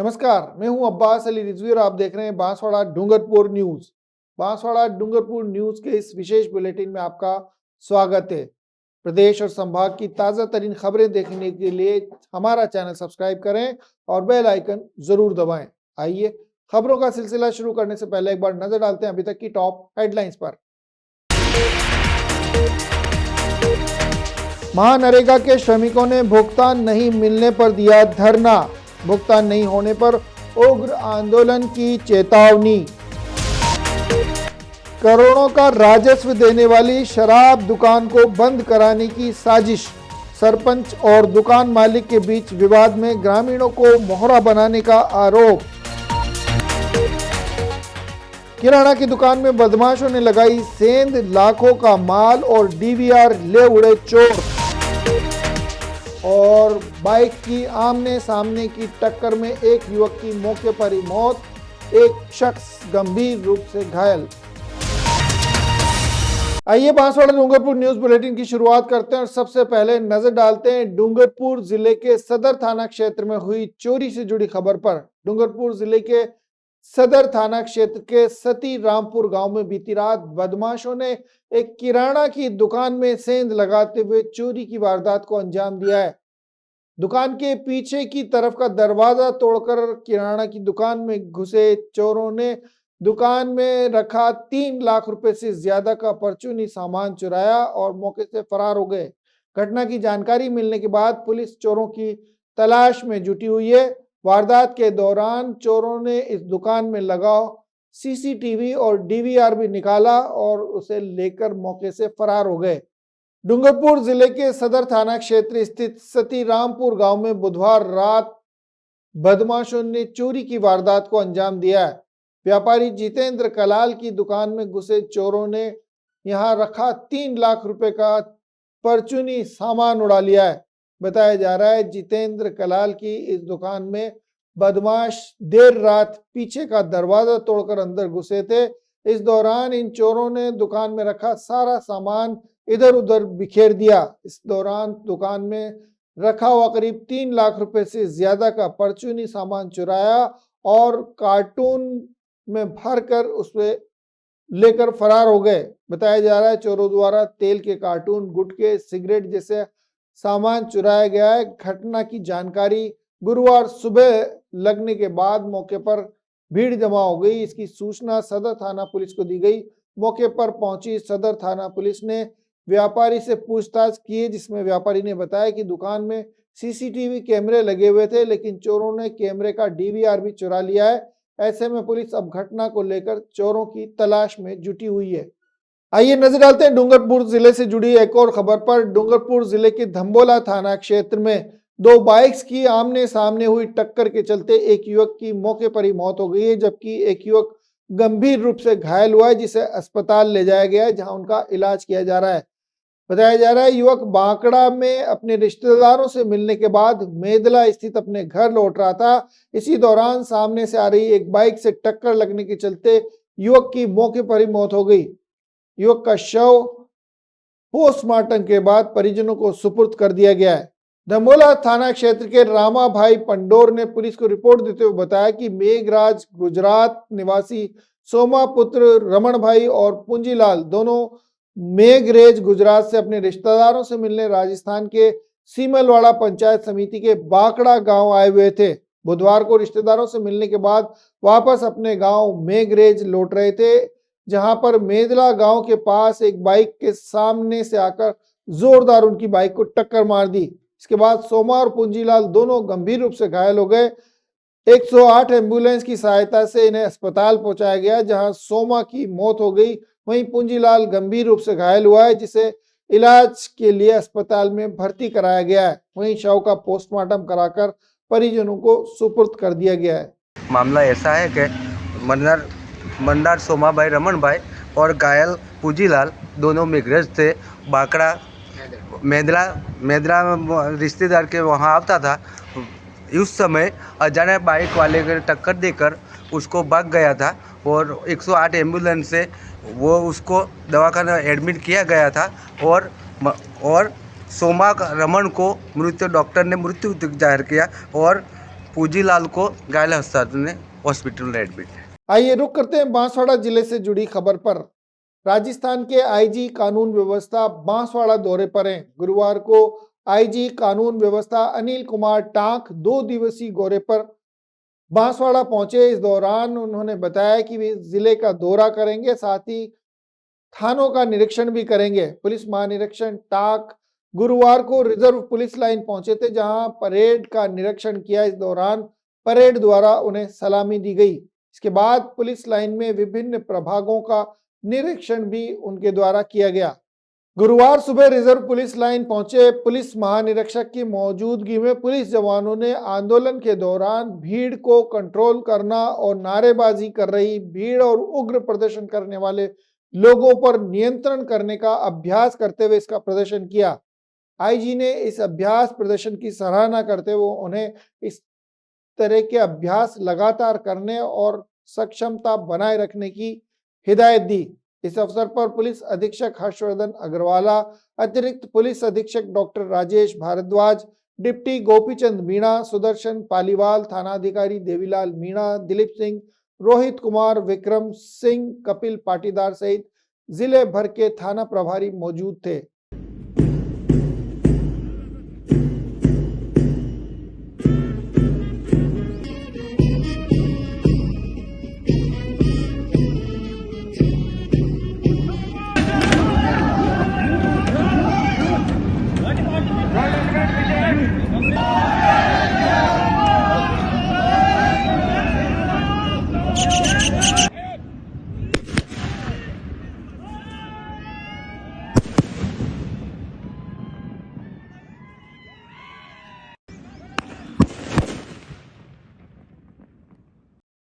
नमस्कार, मैं हूं अब्बास अली रिजवी और आप देख रहे हैं बांसवाड़ा डूंगरपुर न्यूज। बांसवाड़ा डूंगरपुर न्यूज के इस विशेष बुलेटिन में आपका स्वागत है। प्रदेश और संभाग की ताजा तरीन खबरें देखने के लिए हमारा चैनल सब्सक्राइब करें और बेल आइकन जरूर दबाएं। आइए खबरों का सिलसिला शुरू करने से पहले एक बार नजर डालते हैं अभी तक की टॉप हेडलाइंस पर। महानरेगा के श्रमिकों ने भुगतान नहीं मिलने पर दिया धरना, भुगतान नहीं होने पर उग्र आंदोलन की चेतावनी। करोड़ों का राजस्व देने वाली शराब दुकान को बंद कराने की साजिश, सरपंच और दुकान मालिक के बीच विवाद में ग्रामीणों को मोहरा बनाने का आरोप। किराना की दुकान में बदमाशों ने लगाई सेंध, लाखों का माल और डीवीआर ले उड़े चोर। और बाइक की आमने सामने की टक्कर में एक युवक की मौके पर ही मौत, एक शख्स गंभीर रूप से घायल। आइए बांसवाड़ा डूंगरपुर न्यूज बुलेटिन की शुरुआत करते हैं और सबसे पहले नजर डालते हैं डूंगरपुर जिले के सदर थाना क्षेत्र में हुई चोरी से जुड़ी खबर पर। डूंगरपुर जिले के सदर थाना क्षेत्र के सती रामपुर गांव में बीती रात बदमाशों ने एक किराना की दुकान में सेंध लगाते हुए चोरी की वारदात को अंजाम दिया है। दुकान के पीछे की तरफ का दरवाजा तोड़कर किराना की दुकान में घुसे चोरों ने दुकान में रखा 3 लाख रुपए से ज्यादा का परचूनी सामान चुराया और मौके से फरार हो गए। घटना की जानकारी मिलने के बाद पुलिस चोरों की तलाश में जुटी हुई है। वारदात के दौरान चोरों ने इस दुकान में लगा सीसीटीवी और डीवीआर भी निकाला और उसे लेकर मौके से फरार हो गए। डूंगरपुर जिले के सदर थाना क्षेत्र स्थित सती रामपुर गांव में बुधवार रात बदमाशों ने चोरी की वारदात को अंजाम दिया है। व्यापारी जितेंद्र कलाल की दुकान में घुसे चोरों ने यहां रखा 3 लाख रुपए का परचूनी सामान उड़ा लिया है। बताया जा रहा है जितेंद्र कलाल की इस दुकान में बदमाश देर रात पीछे का दरवाजा तोड़कर अंदर घुसे थे। इस दौरान इन चोरों ने दुकान में रखा सारा सामान इधर उधर बिखेर दिया। इस दौरान दुकान में रखा हुआ करीब 3 लाख रुपए से ज्यादा का परचूनी सामान चुराया और कार्टून में भरकर उसमें लेकर फरार हो गए। बताया जा रहा है चोरों द्वारा तेल के कार्टून, गुटखे, सिगरेट जैसे सामान चुराया गया है। घटना की जानकारी गुरुवार सुबह लगने के बाद मौके पर भीड़ जमा हो गई। इसकी सूचना सदर थाना पुलिस को दी गई। मौके पर पहुंची सदर थाना पुलिस ने व्यापारी से पूछताछ की, जिसमें व्यापारी ने बताया कि दुकान में सीसीटीवी कैमरे लगे हुए थे, लेकिन चोरों ने कैमरे का डीवीआर भी चुरा लिया है। ऐसे में पुलिस अब घटना को लेकर चोरों की तलाश में जुटी हुई है। आइए नजर डालते हैं डूंगरपुर जिले से जुड़ी एक और खबर पर। डूंगरपुर जिले के धम्बोला थाना क्षेत्र में 2 बाइक्स की आमने सामने हुई टक्कर के चलते एक युवक की मौके पर ही मौत हो गई है, जबकि एक युवक गंभीर रूप से घायल हुआ है, जिसे अस्पताल ले जाया गया है, जहां उनका इलाज किया जा रहा है। बताया जा रहा है युवक बांकड़ा में अपने रिश्तेदारों से मिलने के बाद मेदला स्थित अपने घर लौट रहा था। इसी दौरान सामने से आ रही एक बाइक से टक्कर लगने के चलते युवक की मौके पर ही मौत हो गई। युवक का शव पोस्टमार्टम के बाद परिजनों को सुपुर्द कर दिया गया है। धम्बोला थाना क्षेत्र के रामा भाई पंडोर ने पुलिस को रिपोर्ट देते हुए बताया कि मेघराज गुजरात निवासी सोमा पुत्र रमन भाई और पूंजीलाल दोनों मेघरेज गुजरात से अपने रिश्तेदारों से मिलने राजस्थान के सीमलवाड़ा पंचायत समिति के बाकड़ा गांव आए हुए थे। बुधवार को रिश्तेदारों से मिलने के बाद वापस अपने गांव मेघरेज लौट रहे थे, जहां पर मेदला गांव के पास एक बाइक के सामने से आकर जोरदार उनकी बाइक को टक्कर मार दी। इसके बाद सोमा और पूंजीलाल दोनों गंभीर रूप से घायल हो गए। 108 एम्बुलेंस की सहायता से इन्हें अस्पताल पहुंचाया गया, जहां सोमा की मौत हो गई। वहीं पूंजीलाल गंभीर रूप से घायल हुआ है, जिसे इलाज के लिए अस्पताल में भर्ती कराया गया है। वहीं शव का पोस्टमार्टम कराकर परिजनों को सुपुर्द कर दिया गया है। मामला ऐसा है कि मंडार सोमा भाई रमन भाई और घायल पूंजीलाल दोनों मेघरज थे। बाकड़ा मेदरा रिश्तेदार के वहाँ आता था। उस समय अचानक बाइक वाले को टक्कर देकर उसको भाग गया था और 108 एम्बुलेंस से वो उसको दवाखाना एडमिट किया गया था और सोमा रमन को डॉक्टर ने मृत्यु जाहिर किया और पूजीलाल को घायल अस्पताल में हॉस्पिटल में एडमिट है। आइए रुक करते हैं बांसवाड़ा जिले से जुड़ी खबर पर। राजस्थान के आईजी कानून व्यवस्था बांसवाड़ा दौरे पर हैं। गुरुवार को आईजी कानून व्यवस्था अनिल कुमार टांक 2 दिवसीय दौरे पर बांसवाड़ा पहुंचे। इस दौरान उन्होंने बताया कि वे जिले का दौरा करेंगे, साथ ही थानों का निरीक्षण भी करेंगे। पुलिस महानिरीक्षक टाक गुरुवार को रिजर्व पुलिस लाइन पहुंचे थे, जहां परेड का निरीक्षण किया। इस दौरान परेड द्वारा उन्हें सलामी दी गई। इसके बाद पुलिस लाइन में विभिन्न प्रभागों का निरीक्षण भी उनके द्वारा किया गया। गुरुवार सुबह रिजर्व पुलिस लाइन पहुंचे पुलिस महानिरीक्षक की मौजूदगी में पुलिस जवानों ने आंदोलन के दौरान भीड़ को कंट्रोल करना और नारेबाजी कर रही भीड़ और उग्र प्रदर्शन करने वाले लोगों पर नियंत्रण करने का अभ्यास करते हुए इसका प्रदर्शन किया। आईजी ने इस अभ्यास प्रदर्शन की सराहना करते हुए उन्हें इस तरह के अभ्यास लगातार करने और सक्षमता बनाए रखने की हिदायत दी। इस अवसर पर पुलिस अधीक्षक हर्षवर्धन अग्रवाला, अतिरिक्त पुलिस अधीक्षक डॉक्टर राजेश भारद्वाज, डिप्टी गोपीचंद मीणा, सुदर्शन पालीवाल, थानाधिकारी देवीलाल मीणा, दिलीप सिंह, रोहित कुमार, विक्रम सिंह, कपिल पाटीदार सहित जिले भर के थाना प्रभारी मौजूद थे।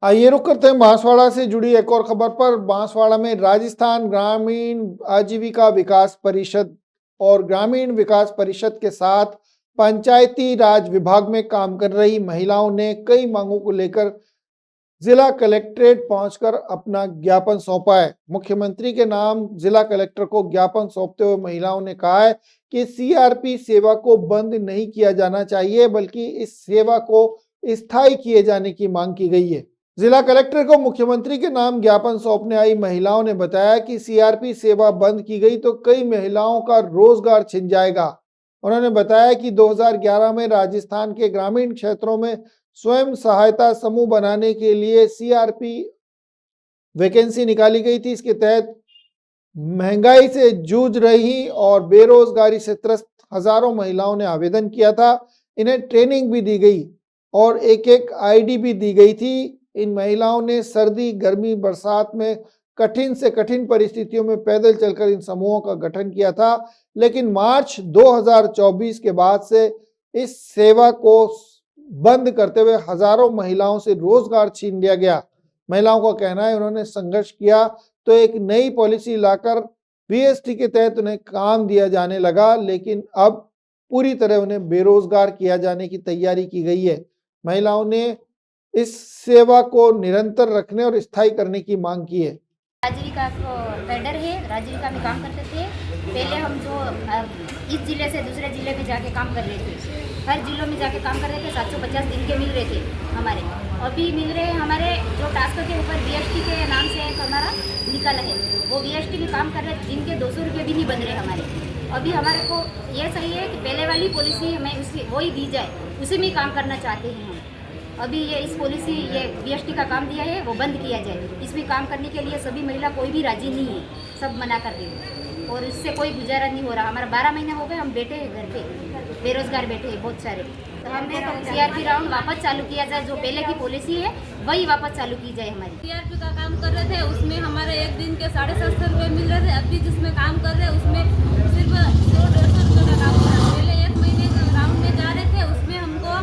आइए रुक करते हैं बांसवाड़ा से जुड़ी एक और खबर पर। बांसवाड़ा में राजस्थान ग्रामीण आजीविका विकास परिषद और ग्रामीण विकास परिषद के साथ पंचायती राज विभाग में काम कर रही महिलाओं ने कई मांगों को लेकर जिला कलेक्ट्रेट पहुंचकर अपना ज्ञापन सौंपा है। मुख्यमंत्री के नाम जिला कलेक्टर को ज्ञापन सौंपते हुए महिलाओं ने कहा है कि सीआरपी सेवा को बंद नहीं किया जाना चाहिए, बल्कि इस सेवा को स्थायी किए जाने की मांग की गई है। जिला कलेक्टर को मुख्यमंत्री के नाम ज्ञापन सौंपने आई महिलाओं ने बताया कि सीआरपी सेवा बंद की गई तो कई महिलाओं का रोजगार छिन जाएगा। उन्होंने बताया कि 2011 में राजस्थान के ग्रामीण क्षेत्रों में स्वयं सहायता समूह बनाने के लिए सीआरपी वैकेंसी निकाली गई थी। इसके तहत महंगाई से जूझ रही और बेरोजगारी से त्रस्त हजारों महिलाओं ने आवेदन किया था। इन्हें ट्रेनिंग भी दी गई और एक आईडी भी दी गई थी। इन महिलाओं ने सर्दी, गर्मी, बरसात में कठिन से कठिन परिस्थितियों में पैदल चलकर इन समूहों का गठन किया था, लेकिन मार्च 2024 के बाद से इस सेवा को बंद करते हुए हजारों महिलाओं से रोजगार छीन लिया गया। महिलाओं का कहना है उन्होंने संघर्ष किया तो एक नई पॉलिसी लाकर वीएसटी के तहत उन्हें काम दिया जाने लगा, लेकिन अब पूरी तरह उन्हें बेरोजगार किया जाने की तैयारी की गई है। महिलाओं ने इस सेवा को निरंतर रखने और स्थायी करने की मांग की है। आजीविका को कैडर है, आजीविका में काम करते थे। पहले हम जो इस जिले से दूसरे जिले में जाके काम कर रहे थे, हर जिलों में जाके काम कर रहे थे। 750 दिन के मिल रहे थे हमारे, अभी मिल रहे हैं हमारे जो टास्क के ऊपर वीएसटी के नाम से एक हमारा निकाला है, वो वीएसटी में काम कर रहे हैं, जिनके 200 रुपये भी नहीं बन रहे हमारे। अभी हमारे को ये सही है कि पहले वाली पॉलिसी हमें उसी वही दी जाए, उसी में काम करना चाहते हैं हम। अभी ये इस पॉलिसी ये वीएसटी का काम दिया है वो बंद किया जाए। इसमें काम करने के लिए सभी महिला कोई भी राजी नहीं है, सब मना कर रही और इससे कोई गुजारा नहीं हो रहा। हमारा 12 महीने हो गए हम बैठे हैं घर पे, बेरोजगार बैठे हैं बहुत सारे। तो हमें सीआरपी राउंड वापस चालू किया जाए, जो पहले की पॉलिसी है वही वापस चालू की जाए। हमारी सीआरपी का काम कर रहे थे, उसमें हमारे एक दिन के 750 रुपये मिल रहे थे। अभी जिसमें काम कर रहे हैं उसमें सिर्फ 100-150 रुपये का काम हो रहा है। पहले एक महीने राउंड में जा रहे थे, उसमें हमको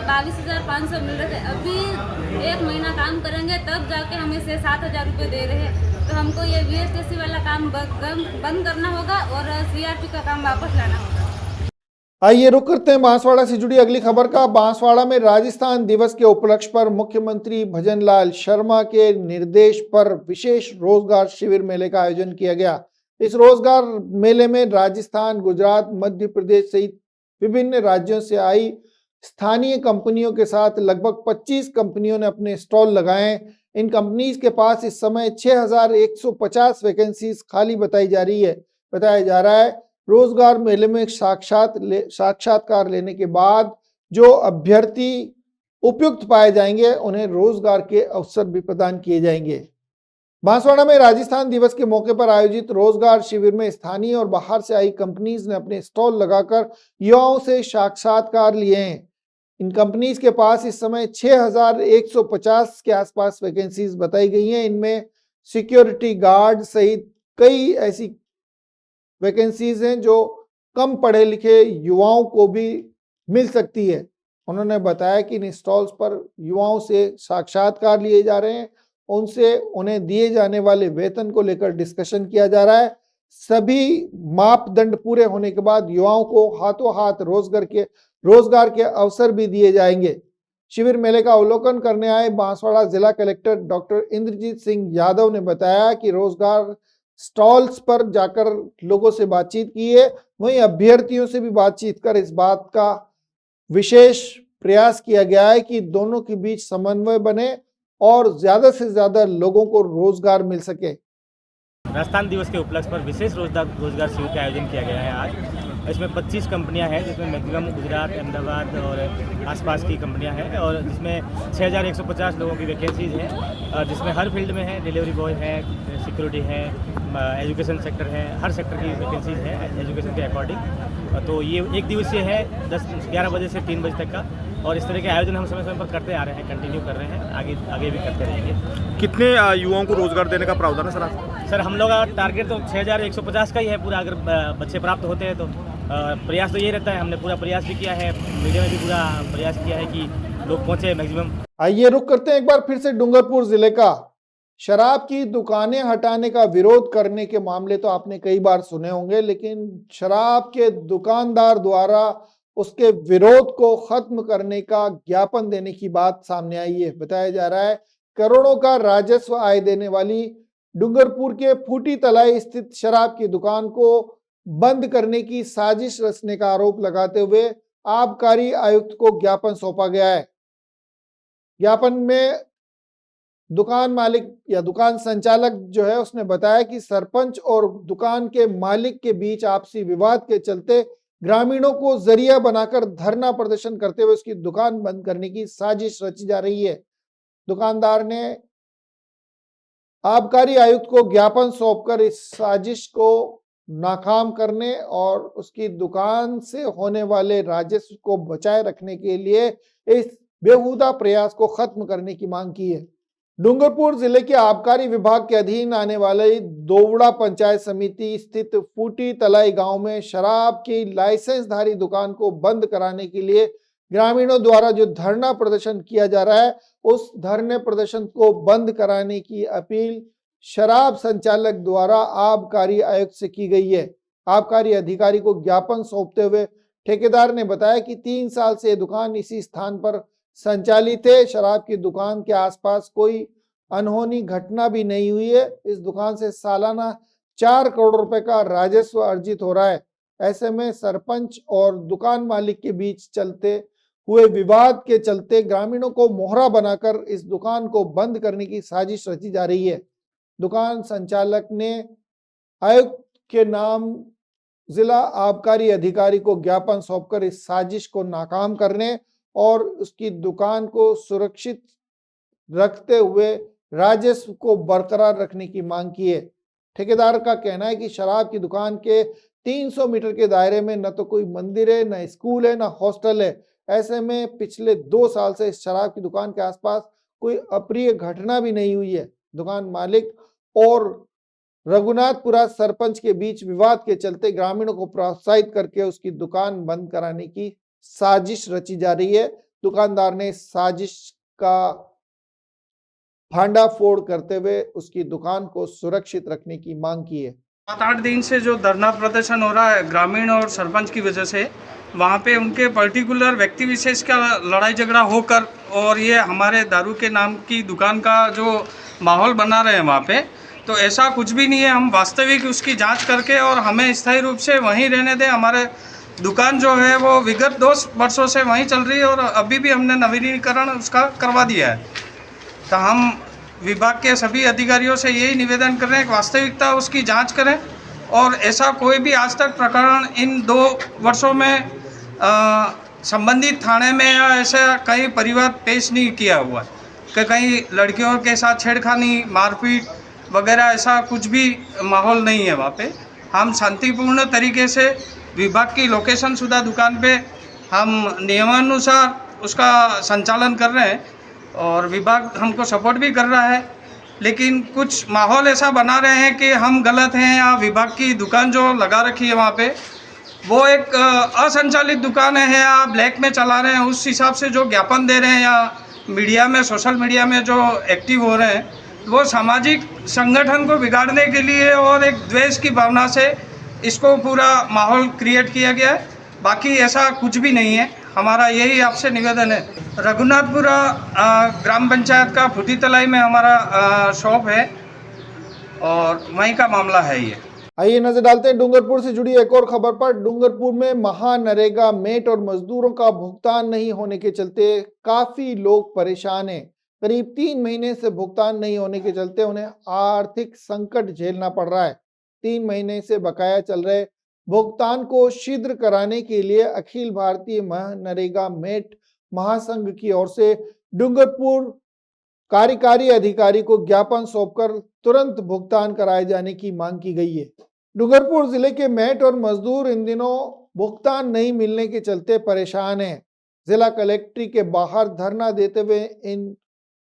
22,500 मिल रहे थे। अभी एक महीना काम करेंगे तब जाके हमें से 7,000 रुपये दे रहे हैं। तो हमको ये वीएसटीसी वाला काम बंद करना होगा और सीआरपी का काम वापस लाना होगा। आइए रुक करते हैं बांसवाड़ा से जुड़ी अगली खबर का। बांसवाड़ा में राजस्थान दिवस के उपलक्ष्य पर मुख्यमंत्री भजनलाल शर्मा के निर्देश पर विशेष रोजगार शिविर मेले का आयोजन किया गया। इस रोजगार मेले में राजस्थान, गुजरात, मध्य प्रदेश सहित विभिन्न राज्यों से आई स्थानीय कंपनियों के साथ लगभग 25 कंपनियों ने अपने स्टॉल लगाए। इन कंपनीज के पास इस समय 6150 वैकेंसीज खाली बताया जा रहा है। रोजगार मेले में साक्षात्कार लेने के बाद जो अभ्यर्थी उपयुक्त पाए जाएंगे उन्हें रोजगार के अवसर भी प्रदान किए जाएंगे। बांसवाड़ा में राजस्थान दिवस के मौके पर आयोजित रोजगार शिविर में स्थानीय और बाहर से आई कंपनीज ने अपने स्टॉल लगाकर युवाओं से साक्षात्कार लिए हैं। इन कंपनीज के पास इस समय 6150 के आसपास वैकेंसीज बताई गई हैं। इनमें सिक्योरिटी गार्ड सहित कई ऐसी वैकेंसीज हैं जो कम पढ़े लिखे युवाओं को भी मिल सकती है। उन्होंने बताया कि इन स्टॉल्स पर युवाओं से साक्षात्कार लिए जा रहे हैं, उनसे उन्हें दिए जाने वाले वेतन को लेकर डिस्कशन किया जा रहा है। सभी मापदंड पूरे होने के बाद युवाओं को हाथों हाथ रोजगार के अवसर भी दिए जाएंगे। शिविर मेले का अवलोकन करने आए बांसवाड़ा जिला कलेक्टर डॉक्टर इंद्रजीत सिंह यादव ने बताया कि रोजगार स्टॉल्स पर जाकर लोगों से बातचीत की है, वहीं अभ्यर्थियों से भी बातचीत कर इस बात का विशेष प्रयास किया गया है कि दोनों के बीच समन्वय बने और ज्यादा से ज्यादा लोगों को रोजगार मिल सके। राजस्थान दिवस के उपलक्ष्य पर विशेष रोजगार शिविर का आयोजन किया गया है आज। इसमें 25 कंपनियां हैं जिसमें मैक्सिमम गुजरात, अहमदाबाद और आसपास की कंपनियां हैं और जिसमें 6150 लोगों की वैकेंसीज हैं, जिसमें हर फील्ड में है, डिलीवरी बॉय है, सिक्योरिटी है, एजुकेशन सेक्टर है, हर सेक्टर की वैकेंसीज है एजुकेशन के अकॉर्डिंग। तो ये एक दिवसीय है 11 बजे से 3 बजे तक का, और इस तरह के आयोजन हम समय समय पर करते आ रहे हैं, कंटिन्यू कर रहे हैं, आगे भी करते रहेंगे। कितने युवाओं को रोजगार देने का प्रावधान है सर? सर हम लोग का टारगेट तो 6150 का ही है पूरा, अगर बच्चे प्राप्त होते हैं तो प्रयास तो यही रहता है। हमने पूरा प्रयास भी किया है, मीडिया में भी पूरा प्रयास किया है कि लोग पहुंचे मैक्सिमम। आइए रुक करते हैं एक बार फिर से डूंगरपुर जिले का। शराब की दुकानें हटाने का विरोध करने के मामले तो आपने कई बार सुने होंगे, लेकिन शराब के दुकानदार द्वारा उसके विरोध को खत्म करने का ज्ञापन देने की बात सामने आई है। बताया जा रहा है करोड़ों का राजस्व आय देने वाली डूंगरपुर के फूटी तलाई स्थित शराब की दुकान को बंद करने की साजिश रचने का आरोप लगाते हुए आबकारी आयुक्त को ज्ञापन सौंपा गया है। ज्ञापन में दुकान मालिक या दुकान संचालक जो है उसने बताया कि सरपंच और दुकान के मालिक के बीच आपसी विवाद के चलते ग्रामीणों को जरिया बनाकर धरना प्रदर्शन करते हुए उसकी दुकान बंद करने की साजिश रची जा रही है। दुकानदार ने आबकारी आयुक्त को ज्ञापन सौंपकर इस साजिश को नाकाम करने और उसकी दुकान से होने वाले राजस्व को बचाए रखने के लिए इस बेहुदा प्रयास को खत्म करने की मांग की है। डूंगरपुर जिले के आबकारी विभाग के अधीन आने वाले दोवड़ा पंचायत समिति स्थित फूटी तलाई गांव में शराब की लाइसेंसधारी दुकान को बंद कराने के लिए ग्रामीणों द्वारा जो धरना प्रदर्शन किया जा रहा है, उस धरने प्रदर्शन को बंद कराने की अपील शराब संचालक द्वारा आबकारी आयुक्त से की गई है। आबकारी अधिकारी को ज्ञापन सौंपते हुए ठेकेदार ने बताया कि 3 साल से दुकान इसी स्थान पर संचालित है। शराब की दुकान के आसपास कोई अनहोनी घटना भी नहीं हुई है। इस दुकान से सालाना 4 करोड़ रुपए का राजस्व अर्जित हो रहा है। ऐसे में सरपंच और दुकान मालिक के बीच चलते हुए विवाद के चलते ग्रामीणों को मोहरा बनाकर इस दुकान को बंद करने की साजिश रची जा रही है। दुकान संचालक ने आयुक्त के नाम जिला आबकारी अधिकारी को ज्ञापन सौंपकर इस साजिश को नाकाम करने और उसकी दुकान को सुरक्षित रखते हुए राजस्व को बरकरार रखने की मांग की है। ठेकेदार का कहना है कि शराब की दुकान के 300 मीटर के दायरे में न तो कोई मंदिर है, न स्कूल है, न हॉस्टल है। ऐसे में पिछले 2 साल से इस शराब की दुकान के आसपास कोई अप्रिय घटना भी नहीं हुई है। दुकान मालिक और रघुनाथपुरा सरपंच के बीच विवाद के चलते ग्रामीणों को प्रोत्साहित करके उसकी दुकान बंद कराने की साजिश रची जा रही है। दुकानदार ने साजिश का भांडाफोड़ करते हुए उसकी दुकान को सुरक्षित रखने की मांग की है। 7-8 दिन से जो धरना प्रदर्शन हो रहा है ग्रामीण और सरपंच की वजह से, वहाँ पे उनके पर्टिकुलर व्यक्ति विशेष का लड़ाई झगड़ा होकर और ये हमारे दारू के नाम की दुकान का जो माहौल बना रहे हैं वहाँ पे, तो ऐसा कुछ भी नहीं है। हम वास्तविक उसकी जांच करके और हमें स्थायी रूप से वहीं रहने दें। हमारे दुकान जो है वो विगत 2 वर्षों से वहीं चल रही है और अभी भी हमने नवीनीकरण उसका करवा दिया है। तो हम विभाग के सभी अधिकारियों से यही निवेदन कर रहे हैं कि वास्तविकता उसकी जांच करें और ऐसा कोई भी आज तक प्रकरण इन 2 वर्षों में संबंधित थाने में या ऐसा कहीं परिवार पेश नहीं किया हुआ कि कहीं लड़कियों के साथ छेड़खानी, मारपीट वगैरह ऐसा कुछ भी माहौल नहीं है वहाँ पे। हम शांतिपूर्ण तरीके से विभाग की लोकेशन शुदा दुकान पे हम नियमानुसार उसका संचालन कर रहे हैं और विभाग हमको सपोर्ट भी कर रहा है, लेकिन कुछ माहौल ऐसा बना रहे हैं कि हम गलत हैं या विभाग की दुकान जो लगा रखी है वहाँ पे वो एक असंचालित दुकान है या ब्लैक में चला रहे हैं, उस हिसाब से जो ज्ञापन दे रहे हैं या मीडिया में, सोशल मीडिया में जो एक्टिव हो रहे हैं वो सामाजिक संगठन को बिगाड़ने के लिए और एक द्वेष की भावना से इसको पूरा माहौल क्रिएट किया गया है। बाकी ऐसा कुछ भी नहीं है। हमारा यही आपसे निवेदन है। रघुनाथपुरा ग्राम पंचायत का फुटी तलाई में हमारा शॉप है और वहीं का मामला है ये। आइए नजर डालते हैं डूंगरपुर से जुड़ी एक और खबर पर। डूंगरपुर में महानरेगा मेट और मजदूरों का भुगतान नहीं होने के चलते काफी लोग परेशान हैं। करीब 3 महीने से भुगतान नहीं होने के चलते उन्हें आर्थिक संकट झेलना पड़ रहा है। 3 महीने से बकाया चल रहे भुगतान को शीघ्र कराने के लिए अखिल भारतीय महानरेगा मेट महासंघ की ओर से डूंगरपुर कार्यकारी अधिकारी को ज्ञापन सौंपकर तुरंत भुगतान कराए जाने की मांग की गई है। डूंगरपुर जिले के मेट और मजदूर इन दिनों भुगतान नहीं मिलने के चलते परेशान हैं। जिला कलेक्ट्री के बाहर धरना देते हुए इन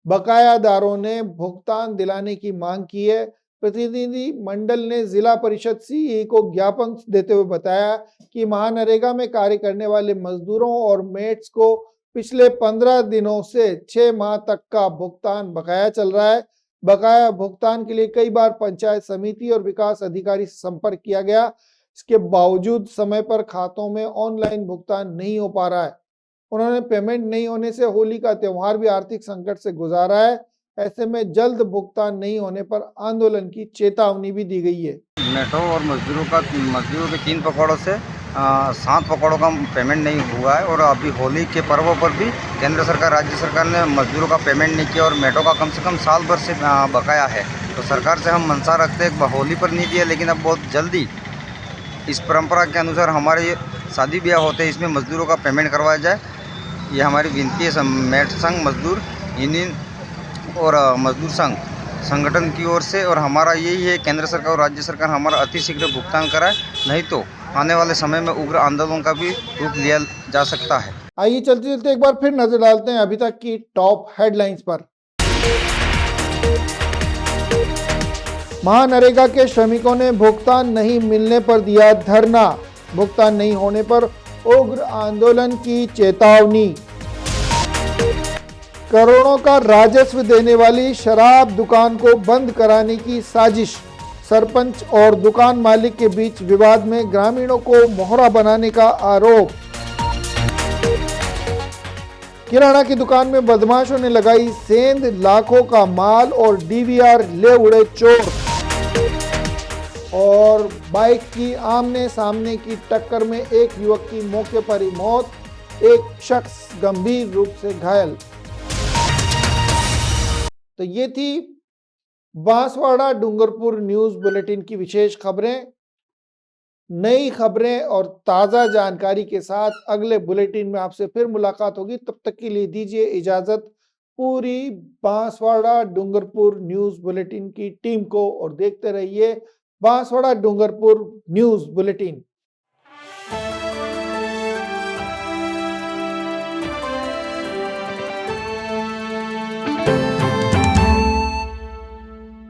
बकायादारों ने भुगतान दिलाने की मांग की है। प्रतिनिधि मंडल ने जिला परिषद सीई को ज्ञापन देते हुए बताया कि महानरेगा में कार्य करने वाले मजदूरों और मेट्स को पिछले 15 दिनों से 6 माह तक का भुगतान बकाया चल रहा है। बकाया भुगतान के लिए कई बार पंचायत समिति और विकास अधिकारी से संपर्क किया गया, इसके बावजूद समय पर खातों में ऑनलाइन भुगतान नहीं हो पा रहा है। उन्होंने पेमेंट नहीं होने से होली का त्योहार भी आर्थिक संकट से गुजारा है। ऐसे में जल्द भुगतान नहीं होने पर आंदोलन की चेतावनी भी दी गई है। मेटो और मजदूरों के 3 पकौड़ों से 7 पकौड़ों का पेमेंट नहीं हुआ है और अभी होली के पर्वों पर भी केंद्र सरकार, राज्य सरकार ने मजदूरों का पेमेंट नहीं किया और मेटो का कम से कम साल भर से बकाया है। तो सरकार से हम मंशा रखते हैं, होली पर नहीं दिया, लेकिन अब बहुत जल्दी इस परंपरा के अनुसार हमारे शादी ब्याह होते हैं, इसमें मजदूरों का पेमेंट करवाया जाए। ये हमारी विनती है मेट संघ, मजदूर यूनियन और मजदूर संघ संगठन की ओर से, और हमारा यही है केंद्र सरकार और राज्य सरकार हमारा अतिशीघ्र भुगतान कराए, नहीं तो आने वाले समय में उग्र आंदोलन का भी रूप लिया जा सकता है। आइए चलते चलते एक बार फिर नजर डालते हैं अभी तक की टॉप हेडलाइंस पर। महानरेगा के श्रमिकों ने भुगतान नहीं मिलने पर दिया धरना, भुगतान नहीं होने पर उग्र आंदोलन की चेतावनी। करोड़ों का राजस्व देने वाली शराब दुकान को बंद कराने की साजिश। सरपंच और दुकान मालिक के बीच विवाद में ग्रामीणों को मोहरा बनाने का आरोप। किराना की दुकान में बदमाशों ने लगाई सेंध, लाखों का माल और डीवीआर ले उड़े चोर। और बाइक की आमने सामने की टक्कर में एक युवक की मौके पर ही मौत, एक शख्स गंभीर रूप से घायल। तो ये थी बांसवाड़ा डूंगरपुर न्यूज बुलेटिन की विशेष खबरें। नई खबरें और ताजा जानकारी के साथ अगले बुलेटिन में आपसे फिर मुलाकात होगी। तब तक के लिए दीजिए इजाजत पूरी बांसवाड़ा डूंगरपुर न्यूज बुलेटिन की टीम को और देखते रहिए बांसवाड़ा डूंगरपुर न्यूज बुलेटिन।